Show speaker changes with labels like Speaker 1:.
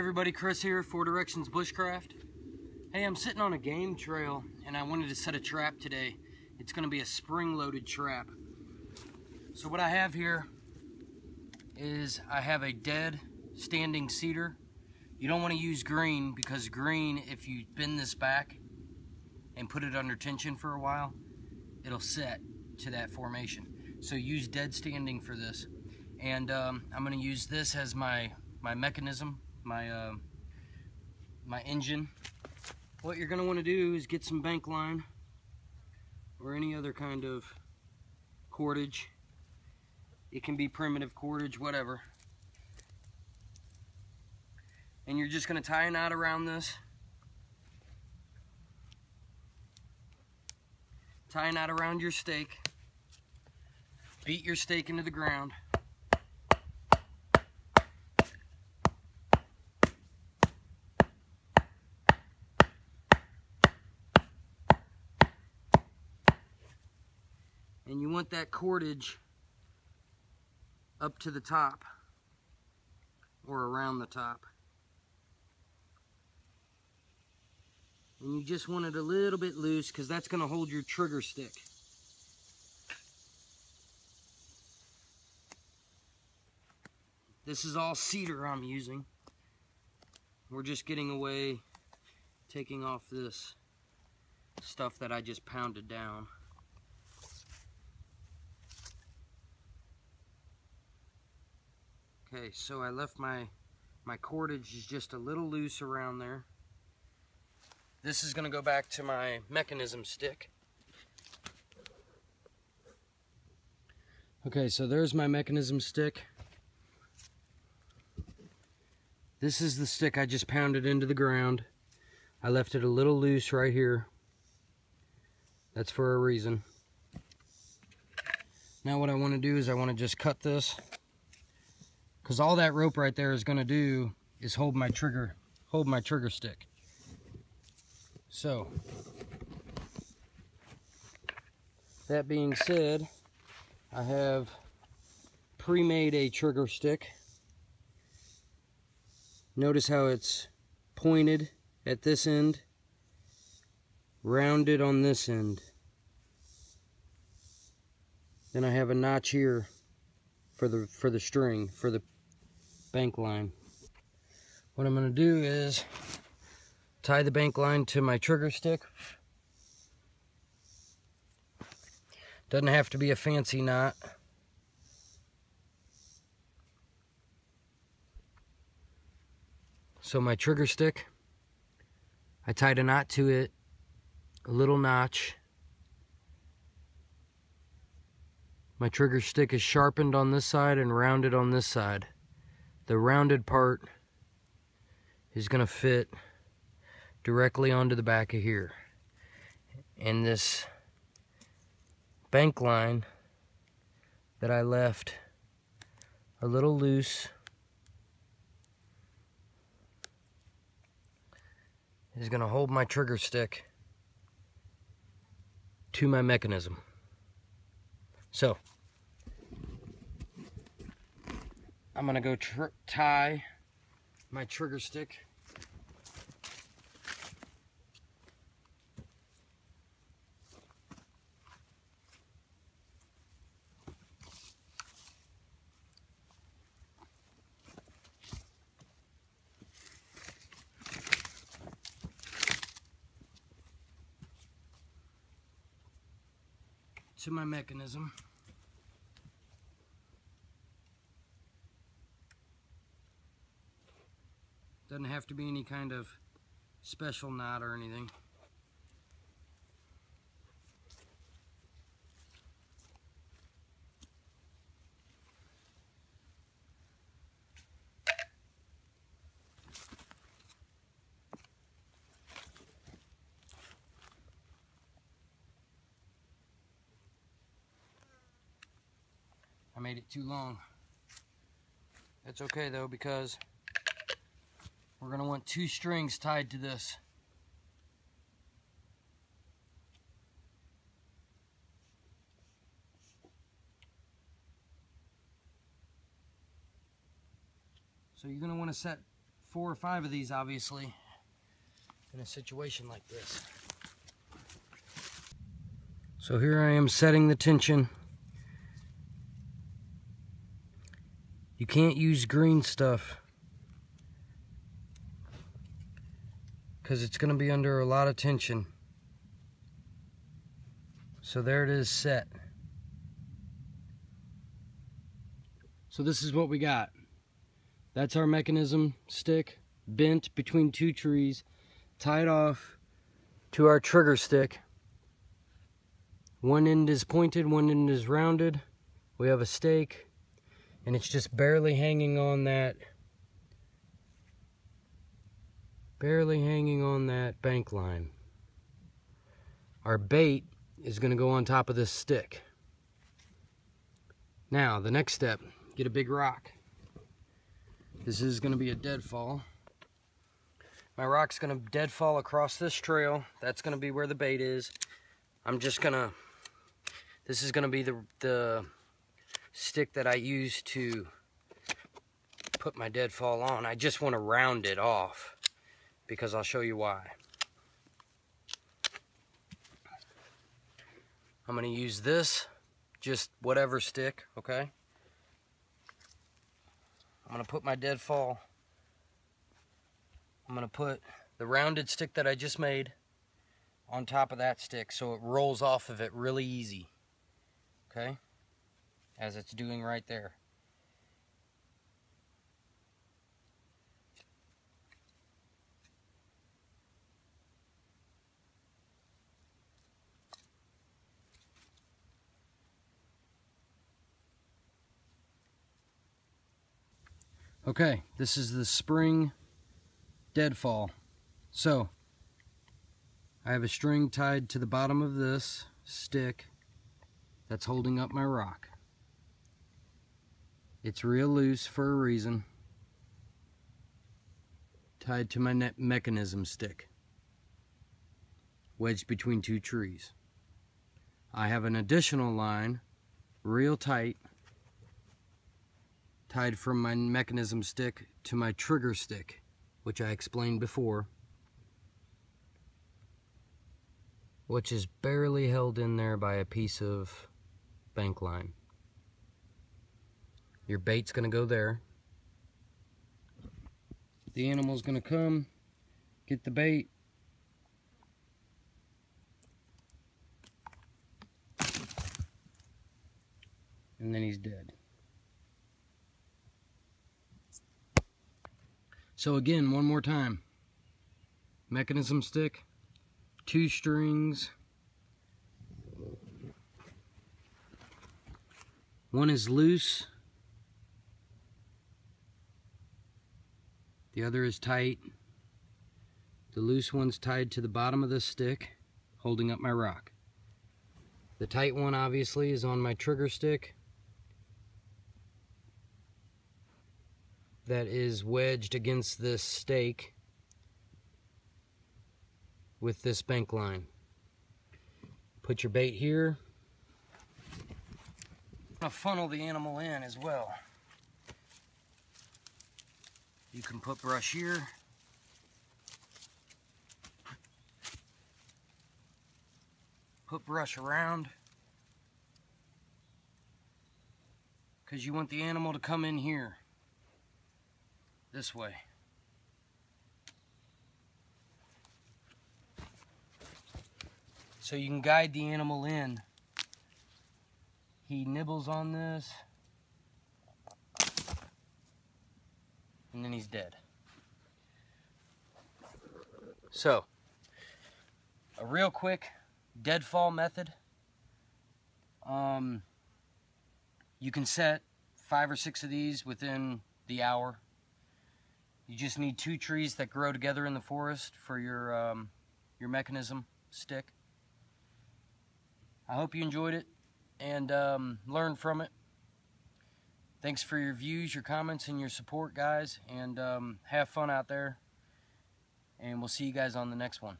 Speaker 1: everybody, Chris here, Four Directions Bushcraft. Hey, I'm sitting on a game trail and I wanted to set a trap today. It's going to be a spring-loaded trap. So what I have here is I have a dead standing cedar. You don't want to use green because green, if you bend this back and put it under tension for a while, it'll set to that formation. So use dead standing for this. And I'm going to use this as my mechanism, my engine. What you're going to want to do is get some bank line or any other kind of cordage. It can be primitive cordage, whatever. And you're just going to tie a knot around this. Tie a knot around your stake. Beat your stake into the ground. And you want that cordage up to the top or around the top. And you just want it a little bit loose because that's going to hold your trigger stick. This is all cedar I'm using. We're just getting away, taking off this stuff that I just pounded down. Okay, so I left my cordage is just a little loose around there. This is going to go back to my mechanism stick. Okay, so there's my mechanism stick. This is the stick I just pounded into the ground. I left it a little loose right here. That's for a reason. Now what I want to do is I want to just cut this, because all that rope right there is going to do is hold my trigger stick. So, that being said, I have pre-made a trigger stick. Notice how it's pointed at this end, rounded on this end. Then I have a notch here for the string, for the bank line. What I'm going to do is tie the bank line to my trigger stick. Doesn't have to be a fancy knot. So my trigger stick, I tied a knot to it, a little notch. My trigger stick is sharpened on this side and rounded on this side. The rounded part is going to fit directly onto the back of here. And this bank line that I left a little loose is going to hold my trigger stick to my mechanism. So, I'm going to go tie my trigger stick to my mechanism. Doesn't have to be any kind of special knot or anything. I made it too long. That's okay though, because we're going to want 2 strings tied to this. So you're going to want to set 4 or 5 of these, obviously, in a situation like this. So here I am setting the tension. You can't use green stuff because it's going to be under a lot of tension. So there it is set. So this is what we got. That's our mechanism stick, bent between 2 trees, tied off to our trigger stick. One end is pointed, one end is rounded. We have a stake, and it's just barely hanging on that bank line. Our bait is going to go on top of this stick. Now, the next step, get a big rock. This is going to be a deadfall. My rock's going to deadfall across this trail. That's going to be where the bait is. This is going to be the stick that I use to put my deadfall on. I just want to round it off because I'll show you why. I'm going to use this, just whatever stick, okay? I'm going to put my deadfall, I'm going to put the rounded stick that I just made on top of that stick so it rolls off of it really easy, okay? As it's doing right there. Okay, this is the spring deadfall. So, I have a string tied to the bottom of this stick that's holding up my rock. It's real loose for a reason. Tied to my mechanism stick, wedged between 2 trees. I have an additional line, real tight, tied from my mechanism stick to my trigger stick, which I explained before, which is barely held in there by a piece of bank line. Your bait's gonna go there. The animal's gonna come, get the bait, and then he's dead. So again, one more time. Mechanism stick, 2 strings. One is loose. The other is tight. The loose one's tied to the bottom of the stick, holding up my rock. The tight one obviously is on my trigger stick. That is wedged against this stake with this bank line. Put your bait here. I'm gonna funnel the animal in as well. You can put brush here. Put brush around. Because you want the animal to come in here. This way. So you can guide the animal in. He nibbles on this, and then he's dead. So, a real quick deadfall method. You can set 5 or 6 of these within the hour. You just need 2 trees that grow together in the forest for your mechanism stick. I hope you enjoyed it and learned from it. Thanks for your views, your comments, and your support, guys. And have fun out there. And we'll see you guys on the next one.